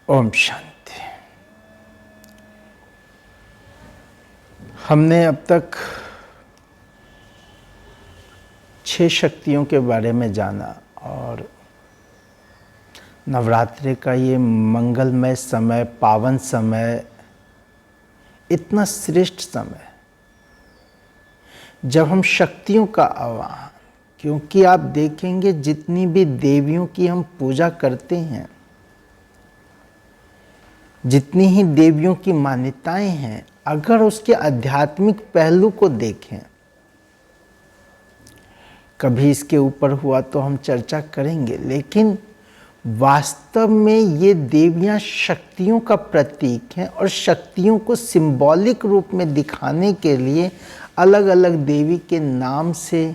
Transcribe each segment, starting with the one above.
ओम शांति। हमने अब तक 6 शक्तियों के बारे में जाना और नवरात्रि का ये मंगलमय समय, पावन समय, इतना श्रेष्ठ समय जब हम शक्तियों का आवाहन, क्योंकि आप देखेंगे जितनी भी देवियों की हम पूजा करते हैं, जितनी ही देवियों की मान्यताएं हैं, अगर उसके आध्यात्मिक पहलू को देखें, कभी इसके ऊपर हुआ तो हम चर्चा करेंगे, लेकिन वास्तव में ये देवियां शक्तियों का प्रतीक हैं और शक्तियों को सिंबॉलिक रूप में दिखाने के लिए अलग अलग देवी के नाम से,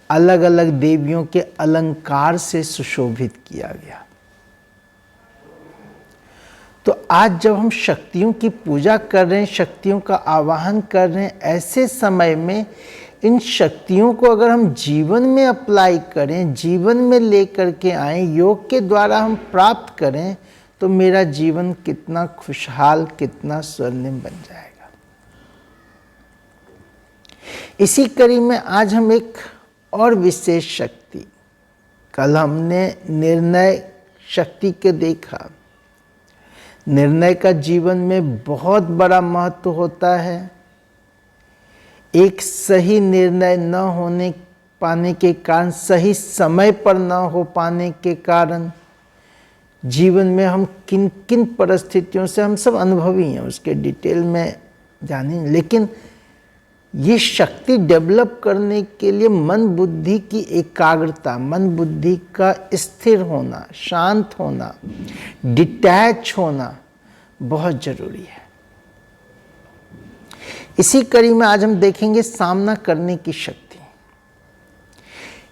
अलग अलग देवियों के अलंकार से सुशोभित किया गया। तो आज जब हम शक्तियों की पूजा कर रहे हैं, शक्तियों का आवाहन कर रहे हैं, ऐसे समय में इन शक्तियों को अगर हम जीवन में अप्लाई करें, जीवन में लेकर के आए, योग के द्वारा हम प्राप्त करें, तो मेरा जीवन कितना खुशहाल, कितना स्वर्णिम बन जाएगा। इसी कड़ी में आज हम एक और विशेष शक्ति, कल हमने निर्णय शक्ति के देखा। निर्णय का जीवन में बहुत बड़ा महत्व होता है। एक सही निर्णय न होने पाने के कारण, सही समय पर न हो पाने के कारण जीवन में हम किन किन परिस्थितियों से, हम सब अनुभवी हैं, उसके डिटेल में जाने, लेकिन ये शक्ति डेवलप करने के लिए मन बुद्धि की एकाग्रता, मन बुद्धि का स्थिर होना, शांत होना, डिटैच होना बहुत जरूरी है। इसी कड़ी में आज हम देखेंगे सामना करने की शक्ति।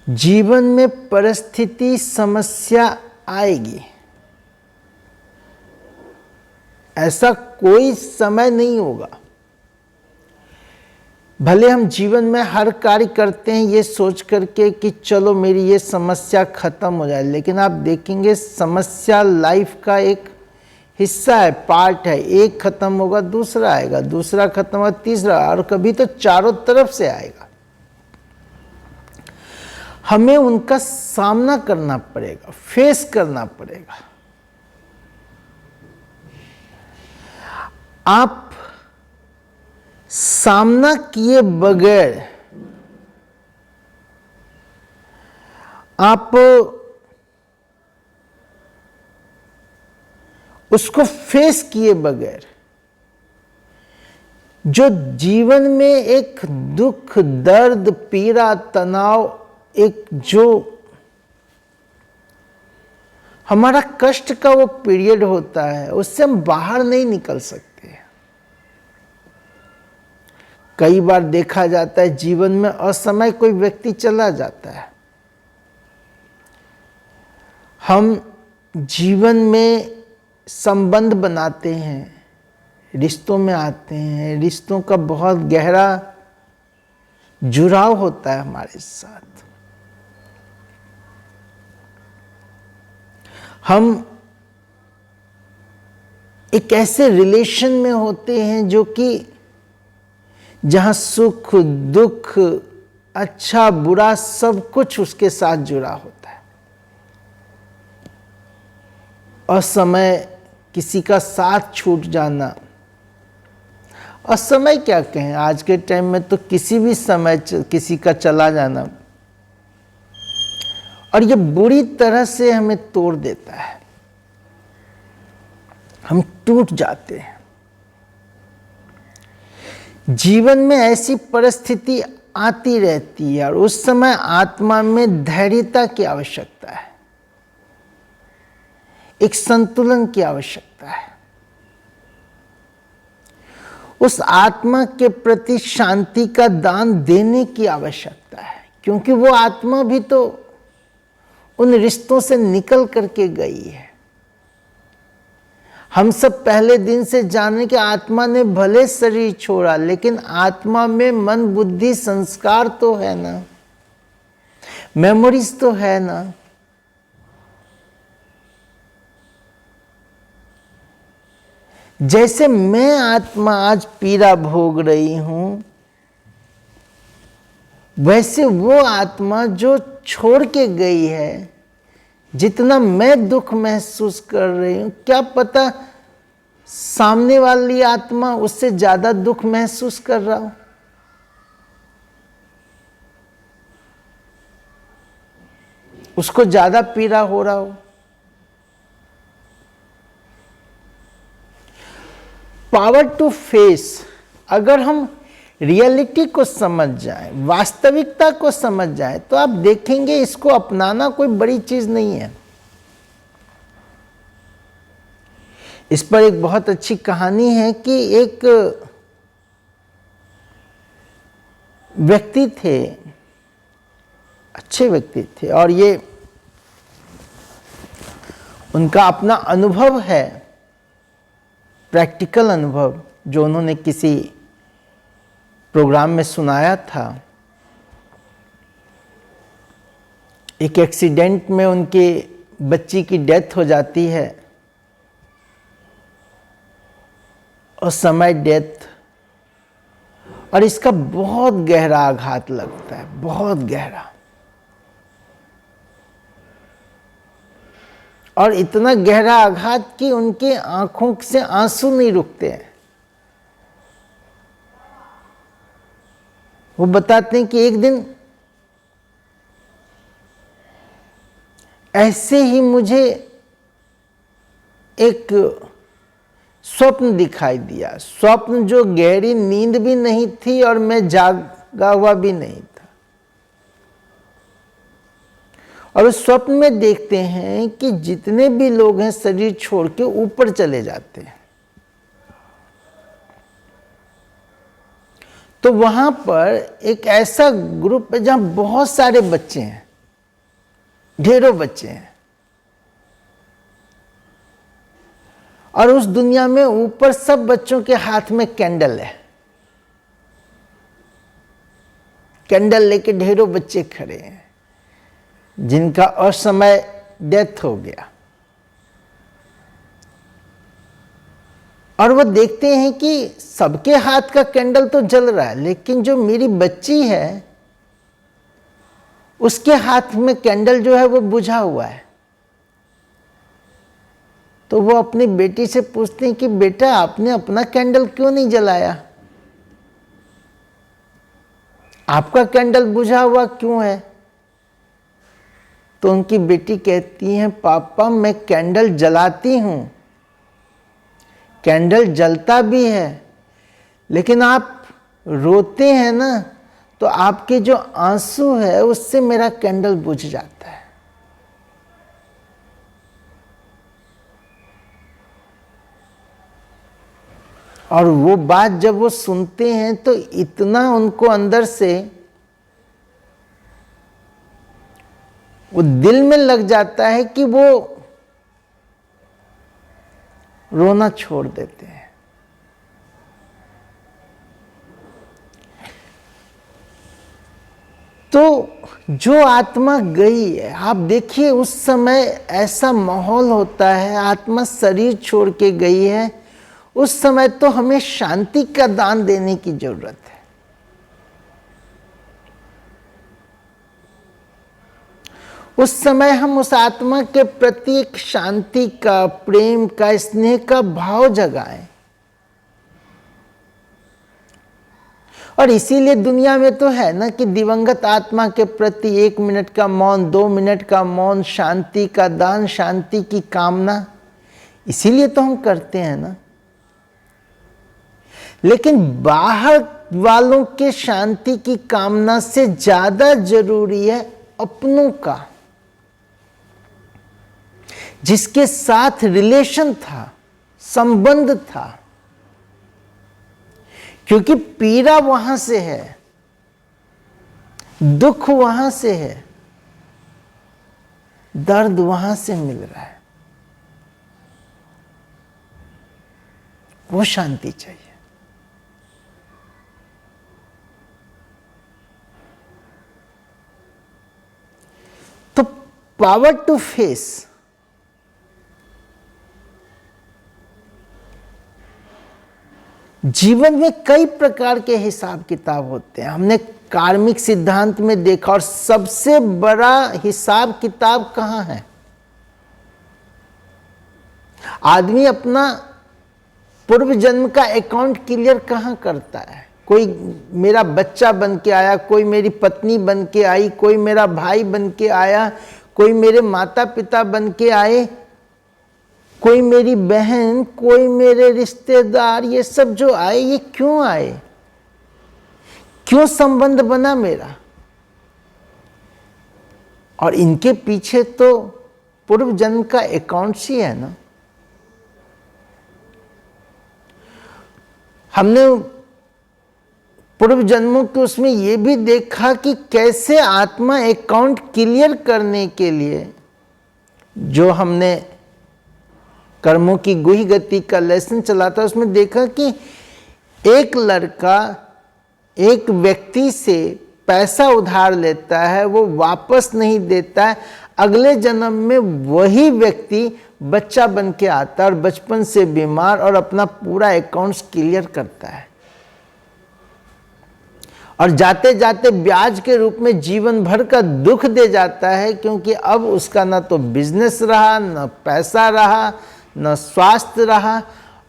जीवन में परिस्थिति, समस्या आएगी, ऐसा कोई समय नहीं होगा। भले हम जीवन में हर कार्य करते हैं ये सोच करके कि चलो मेरी ये समस्या खत्म हो जाए, लेकिन आप देखेंगे समस्या लाइफ का एक हिस्सा है, पार्ट है। एक खत्म होगा दूसरा आएगा, दूसरा खत्म होगा तीसरा, और कभी तो चारों तरफ से आएगा। हमें उनका सामना करना पड़ेगा, फेस करना पड़ेगा। आप सामना किए बगैर, आप उसको फेस किए बगैर, जो जीवन में एक दुख, दर्द, पीड़ा, तनाव, एक जो हमारा कष्ट का वो पीरियड होता है, उससे हम बाहर नहीं निकल सकते। कई बार देखा जाता है जीवन में असमय कोई व्यक्ति चला जाता है। हम जीवन में संबंध बनाते हैं, रिश्तों में आते हैं, रिश्तों का बहुत गहरा जुड़ाव होता है हमारे साथ। हम एक ऐसे रिलेशन में होते हैं जो कि जहां सुख दुख, अच्छा बुरा, सब कुछ उसके साथ जुड़ा होता है। असमय किसी का साथ छूट जाना, असमय क्या कहें, आज के टाइम में तो किसी भी समय किसी का चला जाना, और ये बुरी तरह से हमें तोड़ देता है, हम टूट जाते हैं। जीवन में ऐसी परिस्थिति आती रहती है और उस समय आत्मा में धैर्यता की आवश्यकता है, एक संतुलन की आवश्यकता है। उस आत्मा के प्रति शांति का दान देने की आवश्यकता है, क्योंकि वो आत्मा भी तो उन रिश्तों से निकल करके गई है। हम सब पहले दिन से जाने कि आत्मा ने भले शरीर छोड़ा, लेकिन आत्मा में मन बुद्धि संस्कार तो है ना, मेमोरीज तो है ना। जैसे मैं आत्मा आज पीड़ा भोग रही हूं, वैसे वो आत्मा जो छोड़ के गई है, जितना मैं दुख महसूस कर रही हूं, क्या पता सामने वाली आत्मा उससे ज्यादा दुख महसूस कर रहा हो। उसको ज्यादा पीड़ा हो रहा हो। पावर टू फेस, अगर हम रियलिटी को समझ जाए, वास्तविकता को समझ जाए, तो आप देखेंगे इसको अपनाना कोई बड़ी चीज नहीं है। इस पर एक बहुत अच्छी कहानी है कि एक व्यक्ति थे, अच्छे व्यक्ति थे, और ये उनका अपना अनुभव है, प्रैक्टिकल अनुभव, जो उन्होंने किसी प्रोग्राम में सुनाया था। एक एक्सीडेंट में उनके बच्ची की डेथ हो जाती है, और समय डेथ, और इसका बहुत गहरा आघात लगता है, बहुत गहरा, और इतना गहरा आघात कि उनके आंखों से आंसू नहीं रुकते हैं। वो बताते हैं कि एक दिन ऐसे ही मुझे एक स्वप्न दिखाई दिया, स्वप्न जो गहरी नींद भी नहीं थी और मैं जागा हुआ भी नहीं था। और उस स्वप्न में देखते हैं कि जितने भी लोग हैं शरीर छोड़ के ऊपर चले जाते हैं। तो वहां पर एक ऐसा ग्रुप है जहां बहुत सारे बच्चे हैं, ढेरों बच्चे हैं, और उस दुनिया में ऊपर सब बच्चों के हाथ में कैंडल है। कैंडल लेके ढेरों बच्चे खड़े हैं जिनका असमय डेथ हो गया, और वो देखते हैं कि सबके हाथ का कैंडल तो जल रहा है, लेकिन जो मेरी बच्ची है उसके हाथ में कैंडल जो है वो बुझा हुआ है। तो वो अपनी बेटी से पूछते हैं कि बेटा, आपने अपना कैंडल क्यों नहीं जलाया? आपका कैंडल बुझा हुआ क्यों है? तो उनकी बेटी कहती है, पापा मैं कैंडल जलाती हूं, कैंडल जलता भी है, लेकिन आप रोते हैं ना, तो आपके जो आंसू है उससे मेरा कैंडल बुझ जाता है। और वो बात जब वो सुनते हैं तो इतना उनको अंदर से वो दिल में लग जाता है कि वो रोना छोड़ देते हैं। तो जो आत्मा गई है, आप देखिए उस समय ऐसा माहौल होता है, आत्मा शरीर छोड़ के गई है, उस समय तो हमें शांति का दान देने की जरूरत है। उस समय हम उस आत्मा के प्रति एक शांति का, प्रेम का, स्नेह का भाव जगाएं। और इसीलिए दुनिया में तो है ना कि दिवंगत आत्मा के प्रति 1 मिनट का मौन, 2 मिनट का मौन, शांति का दान, शांति की कामना, इसीलिए तो हम करते हैं ना। लेकिन बाहर वालों के शांति की कामना से ज्यादा जरूरी है अपनों का, जिसके साथ रिलेशन था, संबंध था, क्योंकि पीड़ा वहां से है, दुख वहां से है, दर्द वहां से मिल रहा है, वो शांति चाहिए। तो पावर टू फेस, जीवन में कई प्रकार के हिसाब किताब होते हैं। हमने कार्मिक सिद्धांत में देखा, और सबसे बड़ा हिसाब किताब कहाँ है? आदमी अपना पूर्व जन्म का अकाउंट क्लियर कहाँ करता है? कोई मेरा बच्चा बन के आया, कोई मेरी पत्नी बन के आई, कोई मेरा भाई बन के आया, कोई मेरे माता पिता बन के आए, कोई मेरी बहन, कोई मेरे रिश्तेदार, ये सब जो आए, ये क्यों आए? क्यों संबंध बना मेरा? और इनके पीछे तो पूर्व जन्म का अकाउंट्स ही है ना। हमने पूर्व जन्मों के उसमें यह भी देखा कि कैसे आत्मा अकाउंट क्लियर करने के लिए, जो हमने कर्मों की गुही गति का लेसन चला था, उसमें देखा कि एक लड़का एक व्यक्ति से पैसा उधार लेता है, वो वापस नहीं देता है, अगले जन्म में वही व्यक्ति बच्चा बन के आता है और बचपन से बीमार, और अपना पूरा अकाउंट्स क्लियर करता है, और जाते जाते ब्याज के रूप में जीवन भर का दुख दे जाता है, क्योंकि अब उसका ना तो बिजनेस रहा, ना पैसा रहा, ना स्वास्थ्य रहा,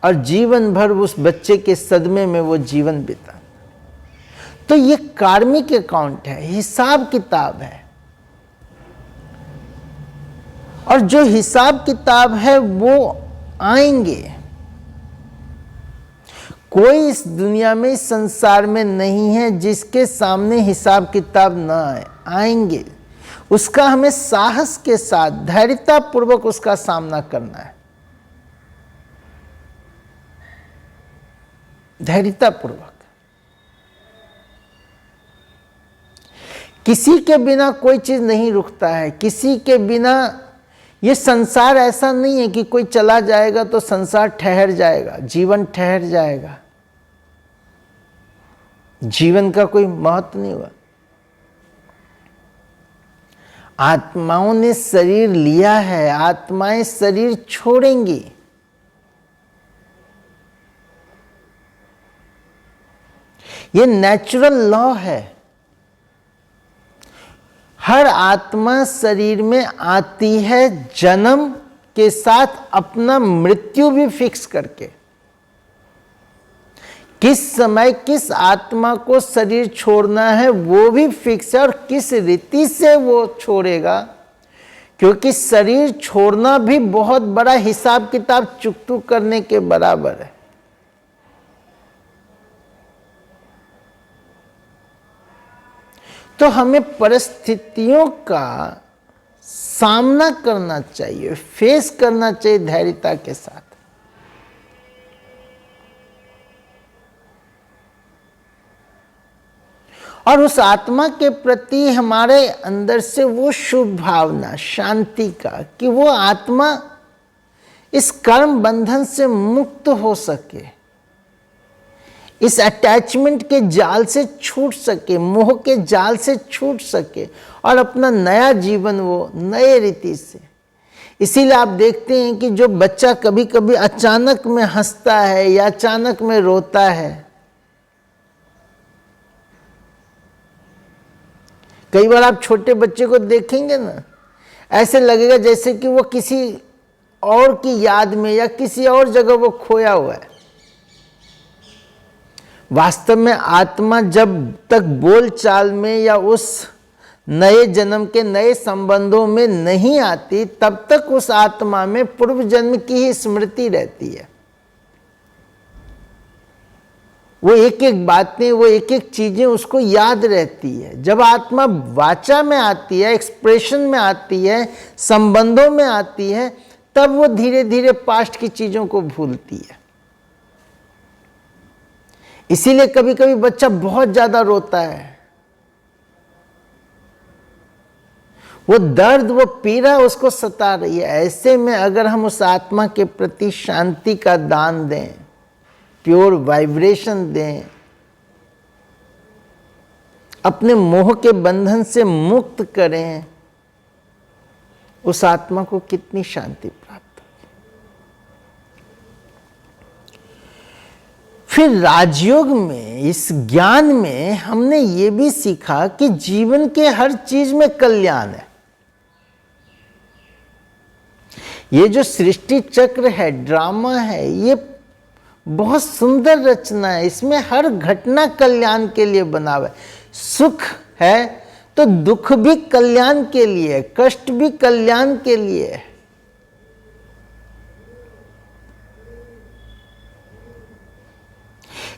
और जीवन भर उस बच्चे के सदमे में वो जीवन बिता। तो ये कार्मिक अकाउंट है, हिसाब किताब है। और जो हिसाब किताब है वो आएंगे। कोई इस दुनिया में, इस संसार में नहीं है जिसके सामने हिसाब किताब ना आए। आएंगे, उसका हमें साहस के साथ, धैर्यता पूर्वक उसका सामना करना है। धैर्यता पूर्वक। किसी के बिना कोई चीज नहीं रुकता है, किसी के बिना ये संसार ऐसा नहीं है कि कोई चला जाएगा तो संसार ठहर जाएगा, जीवन ठहर जाएगा। जीवन का कोई महत्व नहीं हुआ। आत्माओं ने शरीर लिया है, आत्माएं शरीर छोड़ेंगी। ये नेचुरल लॉ है। हर आत्मा शरीर में आती है जन्म के साथ अपना मृत्यु भी फिक्स करके। किस समय किस आत्मा को शरीर छोड़ना है वो भी फिक्स है, और किस रीति से वो छोड़ेगा, क्योंकि शरीर छोड़ना भी बहुत बड़ा हिसाब किताब चुकतू करने के बराबर है। तो हमें परिस्थितियों का सामना करना चाहिए, फेस करना चाहिए धैर्यता के साथ। और उस आत्मा के प्रति हमारे अंदर से वो शुभ भावना, शांति का, कि वो आत्मा इस कर्म बंधन से मुक्त हो सके, इस अटैचमेंट के जाल से छूट सके, मोह के जाल से छूट सके, और अपना नया जीवन वो नए रीति से। इसीलिए आप देखते हैं कि जो बच्चा कभी कभी अचानक में हंसता है या अचानक में रोता है, कई बार आप छोटे बच्चे को देखेंगे ना, ऐसे लगेगा जैसे कि वो किसी और की याद में या किसी और जगह वो खोया हुआ है। वास्तव में आत्मा जब तक बोलचाल में या उस नए जन्म के नए संबंधों में नहीं आती, तब तक उस आत्मा में पूर्व जन्म की ही स्मृति रहती है। वो एक एक बातें, वो एक एक चीजें उसको याद रहती है। जब आत्मा वाचा में आती है, एक्सप्रेशन में आती है, संबंधों में आती है, तब वो धीरे धीरे पास्ट की चीजों को भूलती है। इसीलिए कभी कभी बच्चा बहुत ज्यादा रोता है, वो दर्द, वो पीड़ा उसको सता रही है। ऐसे में अगर हम उस आत्मा के प्रति शांति का दान दें, प्योर वाइब्रेशन दें, अपने मोह के बंधन से मुक्त करें, उस आत्मा को कितनी शांति प्राप्त होगी। फिर राजयोग में, इस ज्ञान में हमने ये भी सीखा कि जीवन के हर चीज में कल्याण है। ये जो सृष्टि चक्र है, ड्रामा है, ये बहुत सुंदर रचना है। इसमें हर घटना कल्याण के लिए बना हुआ है। सुख है तो दुख भी कल्याण के लिए, कष्ट भी कल्याण के लिए है।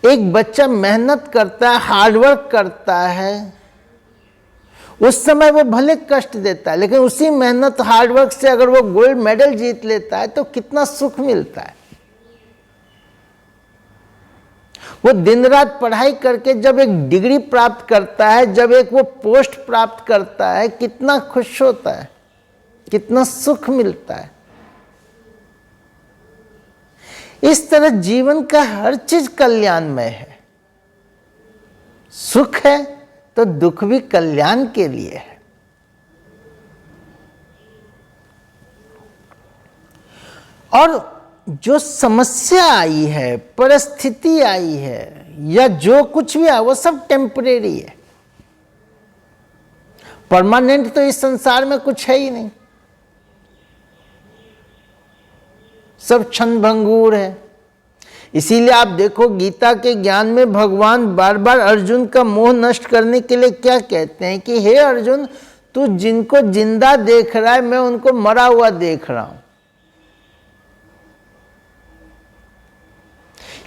एक बच्चा मेहनत करता है, हार्डवर्क करता है, उस समय वो भले कष्ट देता है, लेकिन उसी मेहनत हार्डवर्क से अगर वो गोल्ड मेडल जीत लेता है तो कितना सुख मिलता है। वो दिन रात पढ़ाई करके जब एक डिग्री प्राप्त करता है, जब एक वो पोस्ट प्राप्त करता है, कितना खुश होता है, कितना सुख मिलता है। इस तरह जीवन का हर चीज कल्याणमय है। सुख है तो दुख भी कल्याण के लिए है। और जो समस्या आई है, परिस्थिति आई है, या जो कुछ भी है, वो सब टेम्परेरी है। परमानेंट तो इस संसार में कुछ है ही नहीं, सब क्षणभंगुर है। इसीलिए आप देखो गीता के ज्ञान में भगवान बार बार अर्जुन का मोह नष्ट करने के लिए क्या कहते हैं कि हे अर्जुन, तू जिनको जिंदा देख रहा है, मैं उनको मरा हुआ देख रहा हूं।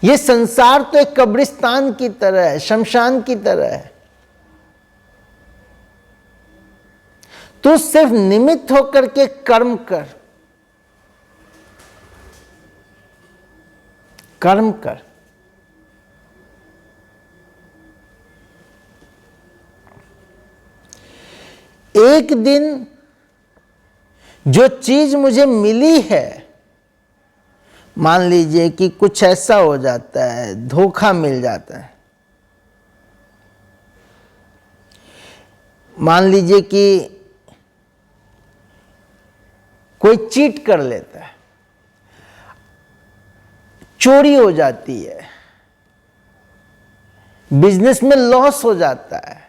ये संसार तो एक कब्रिस्तान की तरह है, शमशान की तरह है। तू सिर्फ निमित्त होकर के कर्म कर, कर्म कर। एक दिन जो चीज मुझे मिली है, मान लीजिए कि कुछ ऐसा हो जाता है, धोखा मिल जाता है, मान लीजिए कि कोई चीट कर लेता है, चोरी हो जाती है, बिजनेस में लॉस हो जाता है।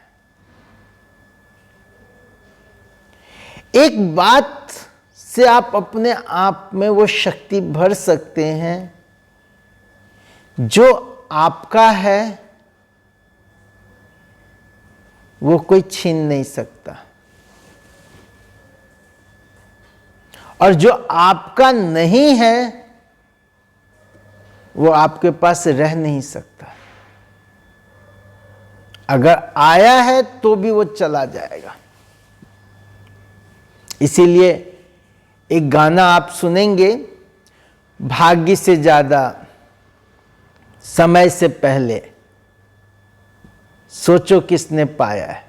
एक बात से आप अपने आप में वो शक्ति भर सकते हैं, जो आपका है वो कोई छीन नहीं सकता, और जो आपका नहीं है वो आपके पास रह नहीं सकता। अगर आया है तो भी वो चला जाएगा। इसीलिए एक गाना आप सुनेंगे, भाग्य से ज्यादा समय से पहले सोचो किसने पाया है।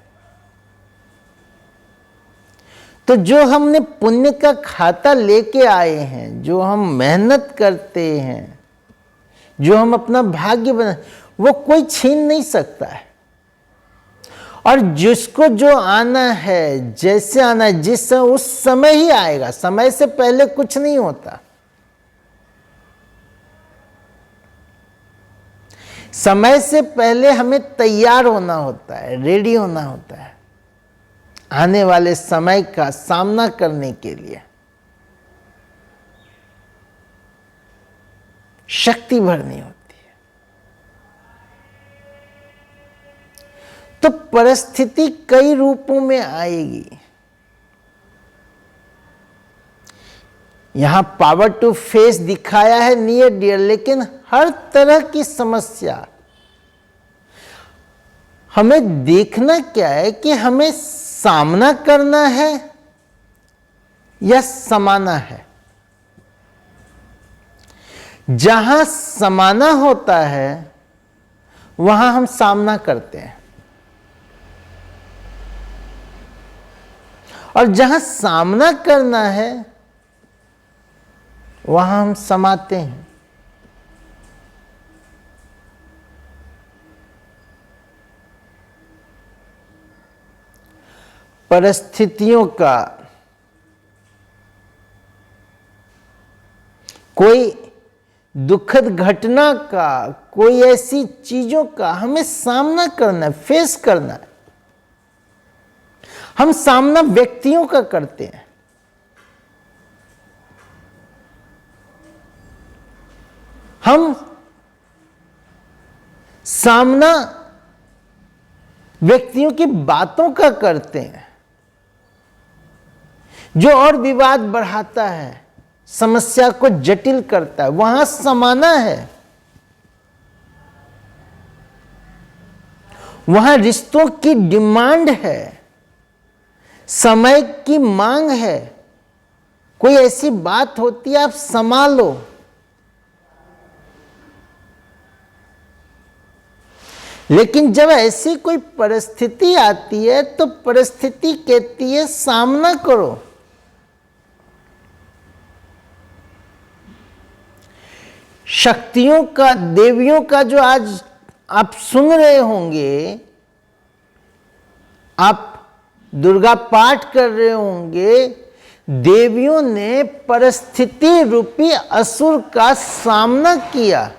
तो जो हमने पुण्य का खाता लेके आए हैं, जो हम मेहनत करते हैं, जो हम अपना भाग्य बना, वो कोई छीन नहीं सकता है। और जिसको जो आना है, जैसे आना है, जिस उस समय ही आएगा, समय से पहले कुछ नहीं होता। समय से पहले हमें तैयार होना होता है, रेडी होना होता है आने वाले समय का सामना करने के लिए। शक्ति भरनी होती है। तो परिस्थिति कई रूपों में आएगी। यहां पावर टू फेस दिखाया है नियर डियर, लेकिन हर तरह की समस्या हमें देखना क्या है कि हमें सामना करना है या समाना है। जहां समाना होता है वहां हम सामना करते हैं, और जहां सामना करना है वहां हम समाते हैं। परिस्थितियों का कोई दुखद घटना का, कोई ऐसी चीजों का हमें सामना करना है, फेस करना है। हम सामना व्यक्तियों का करते हैं, हम सामना व्यक्तियों की बातों का करते हैं, जो और विवाद बढ़ाता है, समस्या को जटिल करता है। वहां समाना है, वहां रिश्तों की डिमांड है, समय की मांग है। कोई ऐसी बात होती है, आप संभालो। लेकिन जब ऐसी कोई परिस्थिति आती है तो परिस्थिति कहती है सामना करो। शक्तियों का, देवियों का जो आज आप सुन रहे होंगे, आप दुर्गा पाठ कर रहे होंगे, देवियों ने परिस्थिति रूपी असुर का सामना किया।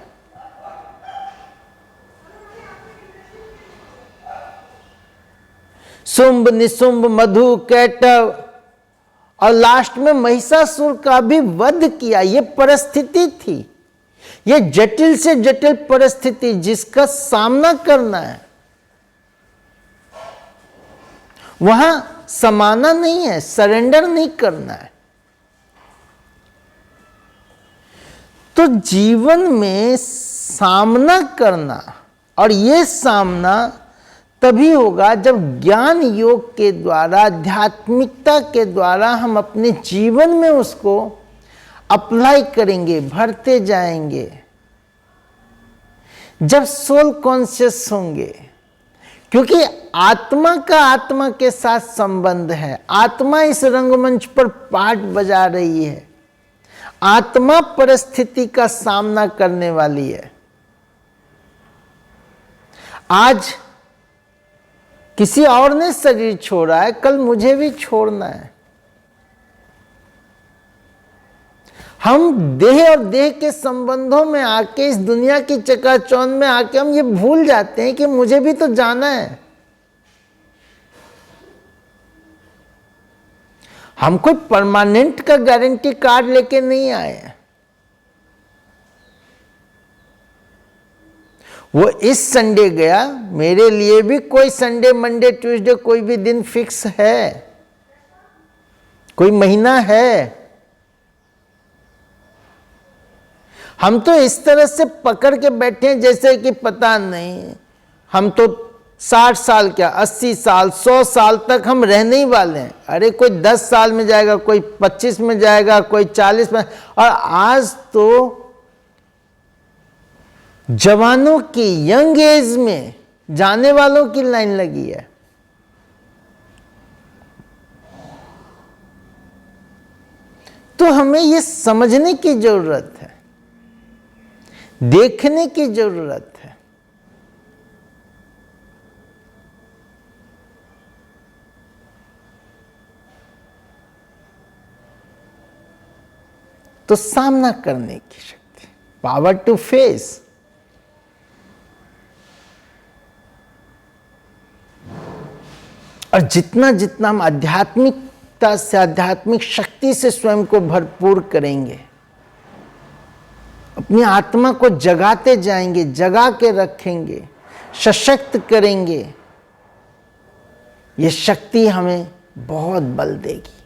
शुंभ, निशुंभ, मधु, कैटव और लास्ट में महिषासुर का भी वध किया। यह परिस्थिति थी, यह जटिल से जटिल परिस्थिति जिसका सामना करना है। वहां समाना नहीं है, सरेंडर नहीं करना है। तो जीवन में सामना करना, और यह सामना तभी होगा जब ज्ञान योग के द्वारा, आध्यात्मिकता के द्वारा हम अपने जीवन में उसको अप्लाई करेंगे, भरते जाएंगे। जब सोल कॉन्शियस होंगे, क्योंकि आत्मा का आत्मा के साथ संबंध है। आत्मा इस रंगमंच पर पार्ट बजा रही है, आत्मा परिस्थिति का सामना करने वाली है। आज किसी और ने शरीर छोड़ा है, कल मुझे भी छोड़ना है। हम देह और देह के संबंधों में आके, इस दुनिया की चकाचौंध में आके हम ये भूल जाते हैं कि मुझे भी तो जाना है। हम कोई परमानेंट का गारंटी कार्ड लेके नहीं आए हैं। वो इस संडे गया, मेरे लिए भी कोई संडे, मंडे, ट्यूसडे कोई भी दिन फिक्स है, कोई महीना है। हम तो इस तरह से पकड़ के बैठे हैं जैसे कि पता नहीं, हम तो 60 साल क्या 80 साल 100 साल तक हम रहने ही वाले हैं। अरे कोई 10 साल में जाएगा, कोई 25 में जाएगा, कोई 40 में। और आज तो जवानों की, यंग एज में जाने वालों की लाइन लगी है। तो हमें यह समझने की जरूरत है, देखने की जरूरत है। तो सामना करने की शक्ति, पावर टू फेस। और जितना जितना हम आध्यात्मिकता से, आध्यात्मिक शक्ति से स्वयं को भरपूर करेंगे, अपनी आत्मा को जगाते जाएंगे, जगा के रखेंगे, सशक्त करेंगे, ये शक्ति हमें बहुत बल देगी,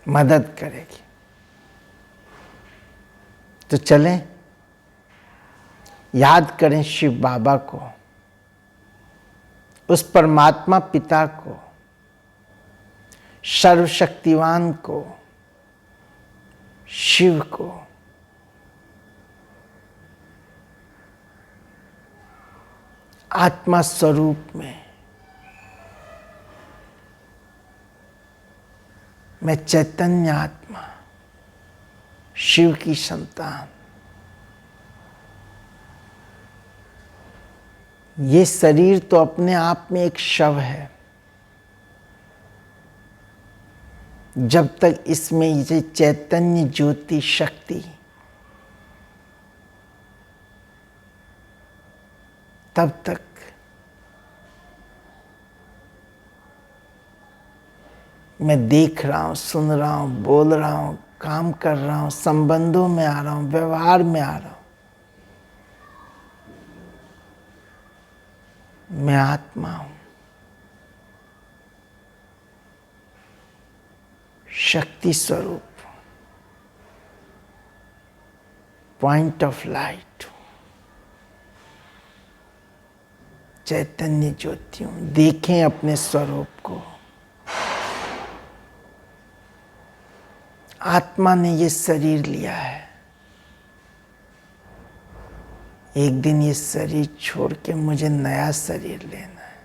मदद करेगी। तो चलें, याद करें शिव बाबा को, उस परमात्मा पिता को, सर्वशक्तिवान को, शिव को। आत्मा स्वरूप में मैं चैतन्य आत्मा, शिव की संतान। ये शरीर तो अपने आप में एक शव है। जब तक इसमें ये चैतन्य ज्योति शक्ति तब तक मैं देख रहा हूँ, सुन रहा हूँ, बोल रहा हूँ, काम कर रहा हूँ, संबंधों में आ रहा हूँ, व्यवहार में आ रहा हूँ। मैं आत्मा हूँ, शक्ति स्वरूप, पॉइंट ऑफ लाइट, चैतन्य ज्योति हूँ। देखें अपने स्वरूप को। आत्मा ने ये शरीर लिया है, एक दिन ये शरीर छोड़ के मुझे नया शरीर लेना है।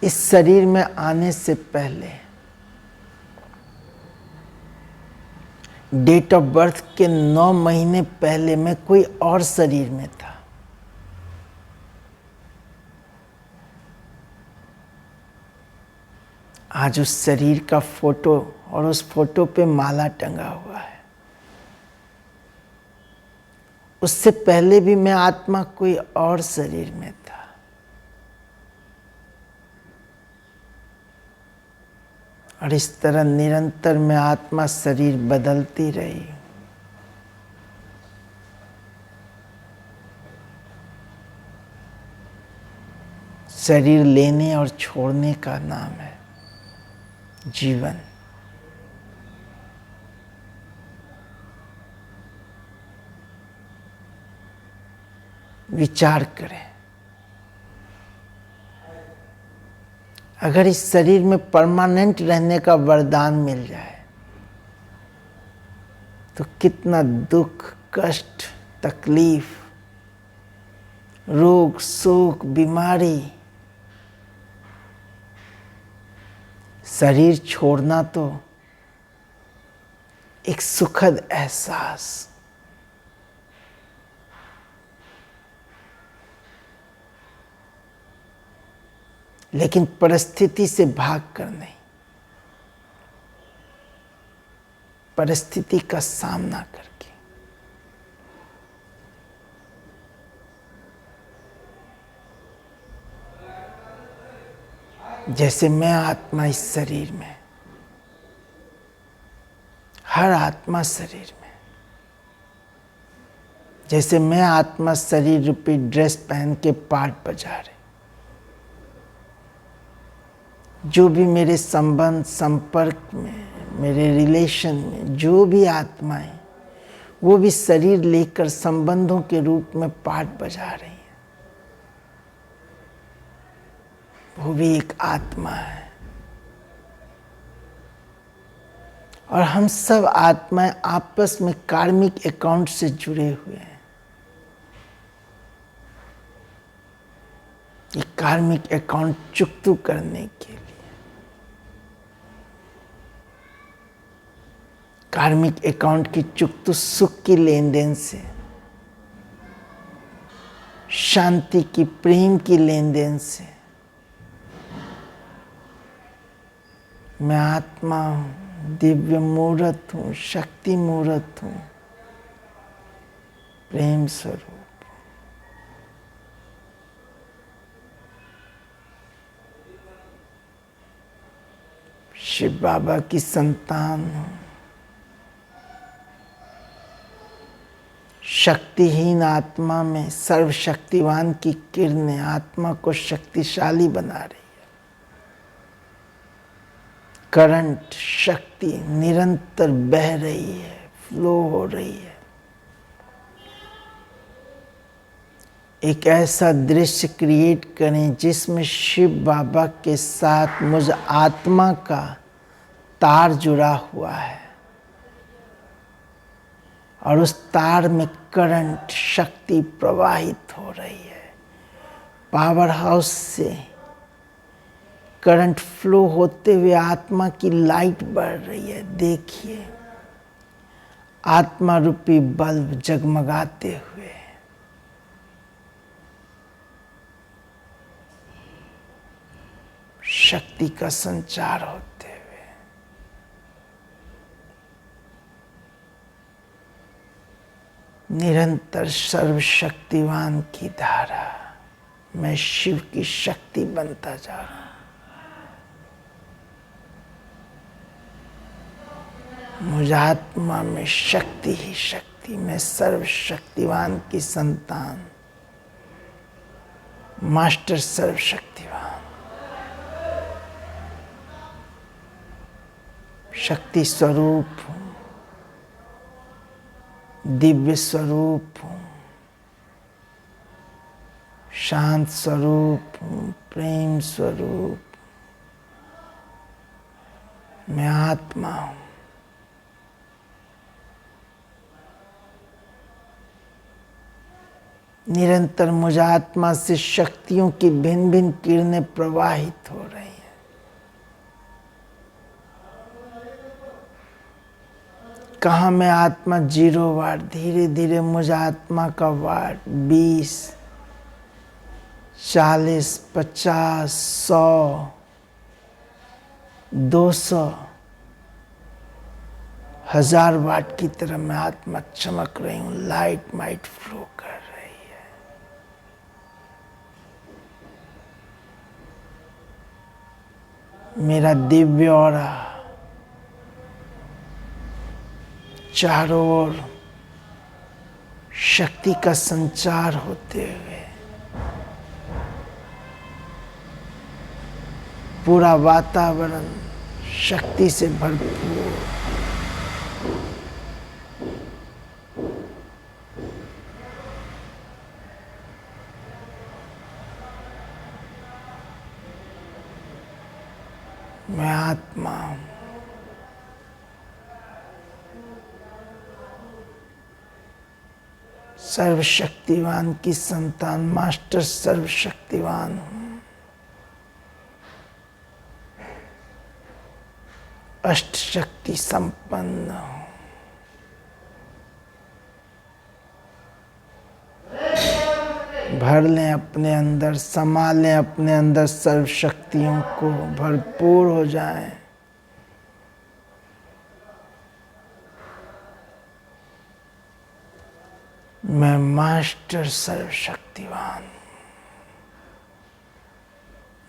इस शरीर में आने से पहले डेट ऑफ बर्थ के 9 महीने पहले मैं कोई और शरीर में था। आज उस शरीर का फोटो और उस फोटो पे माला टंगा हुआ है। उससे पहले भी मैं आत्मा कोई और शरीर में था। और इस तरह निरंतर मैं आत्मा शरीर बदलती रही। शरीर लेने और छोड़ने का नाम है जीवन। विचार करें, अगर इस शरीर में परमानेंट रहने का वरदान मिल जाए तो कितना दुख, कष्ट, तकलीफ, रोग, शोक, बीमारी। शरीर छोड़ना तो एक सुखद एहसास। लेकिन परिस्थिति से भाग कर नहीं, परिस्थिति का सामना करके। जैसे मैं आत्मा इस शरीर में, हर आत्मा शरीर में, जैसे मैं आत्मा शरीर रूपी ड्रेस पहन के पाठ बजा रही। जो भी मेरे संबंध, संपर्क में, मेरे रिलेशन में जो भी आत्माएं, वो भी शरीर लेकर संबंधों के रूप में पाठ बजा रही हैं। वो भी एक आत्मा है। और हम सब आत्माएं आपस में कार्मिक अकाउंट से जुड़े हुए हैं। ये कार्मिक अकाउंट चुकता करने के लिए, कार्मिक अकाउंट की चुकता सुख की लेन देन से, शांति की, प्रेम की लेन देन से। मैं आत्मा हूँ, दिव्य मूर्त हूँ, शक्ति मूर्त हूँ, प्रेम स्वरूप। शिव बाबा की संतान हूँ। शक्तिहीन आत्मा में सर्वशक्तिवान की किरणें आत्मा को शक्तिशाली बना रही है। करंट, शक्ति निरंतर बह रही है, फ्लो हो रही है। एक ऐसा दृश्य क्रिएट करें जिसमें शिव बाबा के साथ मुझ आत्मा का तार जुड़ा हुआ है और उस तार में करंट, शक्ति प्रवाहित हो रही है। पावर हाउस से करंट फ्लो होते हुए आत्मा की लाइट बढ़ रही है। देखिए, आत्मा रूपी बल्ब जगमगाते हुए, शक्ति का संचार होते हुए। निरंतर सर्वशक्तिवान की धारा, मैं शिव की शक्ति बनता जा रहा हूं। मुझ आत्मा में शक्ति ही शक्ति, मैं सर्वशक्तिवान की संतान, मास्टर सर्वशक्तिवान, शक्ति स्वरूप हूं, दिव्य स्वरूप हूं, शांत स्वरूप हूं, प्रेम स्वरूप, मैं आत्मा हूं। निरंतर मुझ आत्मा से शक्तियों की भिन्न भिन्न किरणें प्रवाहित हो रही हैं। कहाँ मैं आत्मा 0 वाट, धीरे धीरे मुझ आत्मा का वाट 20, 40, 50, 100, 200, 1000 वाट की तरह मैं आत्मा चमक रही हूँ, लाइट माइट फ्लो कर रही है। मेरा दिव्य ऑरा चारों ओर शक्ति का संचार होते हुए पूरा वातावरण शक्ति से भरपूर, मैं आत्मा हूं। सर्वशक्तिवान की संतान, मास्टर सर्वशक्तिवान हूं। अष्ट शक्ति संपन्न हूं। भर लें अपने अंदर, समा लें अपने अंदर सर्व शक्तियों को, भरपूर हो जाएं। मैं मास्टर सर्वशक्तिवान,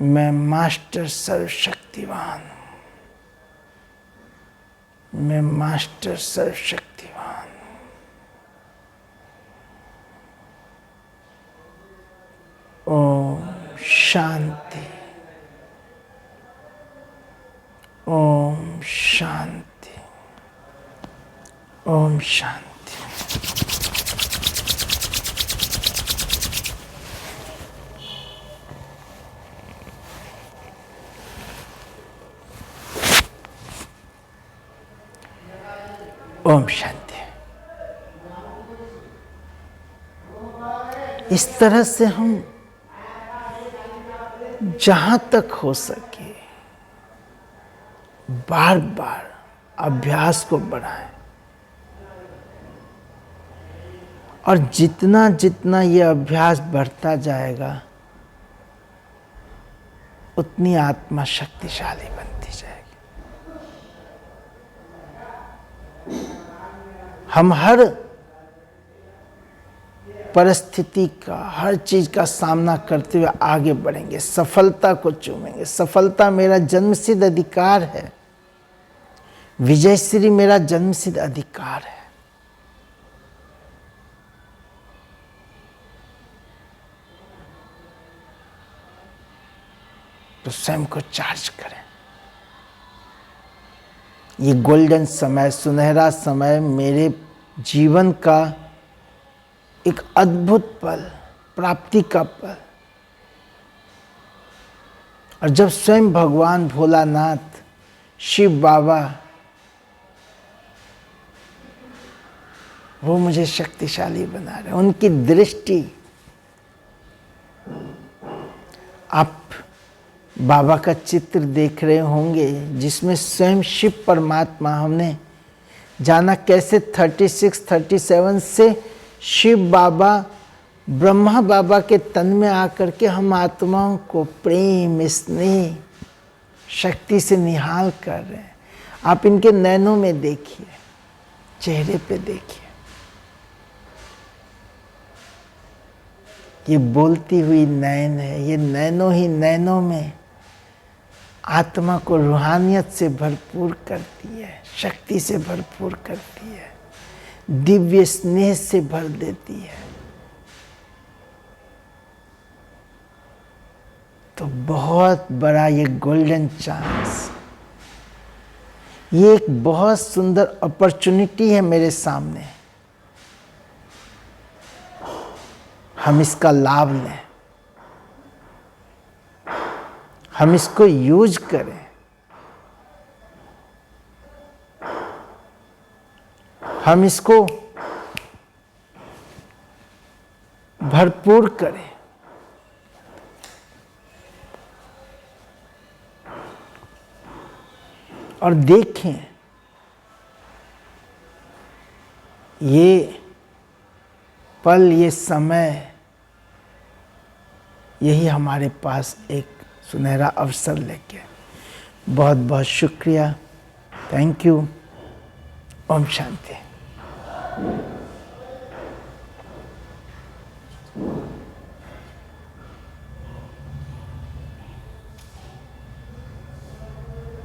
मैं मास्टर सर्वशक्तिवान, मैं मास्टर सर्वशक्तिवान। ओम शांति, ओम शांति, ओम शांति। ओम शांति। इस तरह से हम जहां तक हो सके बार बार अभ्यास को बढ़ाएं, और जितना जितना ये अभ्यास बढ़ता जाएगा उतनी आत्मा शक्तिशाली बनती जाएगी। हम हर परिस्थिति का, हर चीज का सामना करते हुए आगे बढ़ेंगे, सफलता को चूमेंगे। सफलता मेरा जन्मसिद्ध अधिकार है, विजयश्री मेरा जन्मसिद्ध अधिकार है। तो स्वयं को चार्ज करें। ये गोल्डन समय, सुनहरा समय मेरे जीवन का एक अद्भुत पल, प्राप्ति का पल। और जब स्वयं भगवान भोलानाथ, शिव बाबा, वो मुझे शक्तिशाली बना रहे, उनकी दृष्टि, आप बाबा का चित्र देख रहे होंगे जिसमें स्वयं शिव परमात्मा, हमने जाना कैसे 36, 37 से शिव बाबा ब्रह्मा बाबा के तन में आकर के हम आत्माओं को प्रेम, स्नेह, शक्ति से निहाल कर रहे हैं। आप इनके नैनों में देखिए, चेहरे पे देखिए। ये बोलती हुई नैन है, ये नैनों ही नैनों में आत्मा को रूहानियत से भरपूर करती है, शक्ति से भरपूर करती है, दिव्य स्नेह से भर देती है। तो बहुत बड़ा ये गोल्डन चांस, ये एक बहुत सुंदर अपॉर्चुनिटी है मेरे सामने। हम इसका लाभ लें, हम इसको यूज करें, हम इसको भरपूर करें। और देखें, ये पल, ये समय, यही हमारे पास एक सुनहरा अवसर लेके। बहुत बहुत शुक्रिया। Thank you. ओम शांति।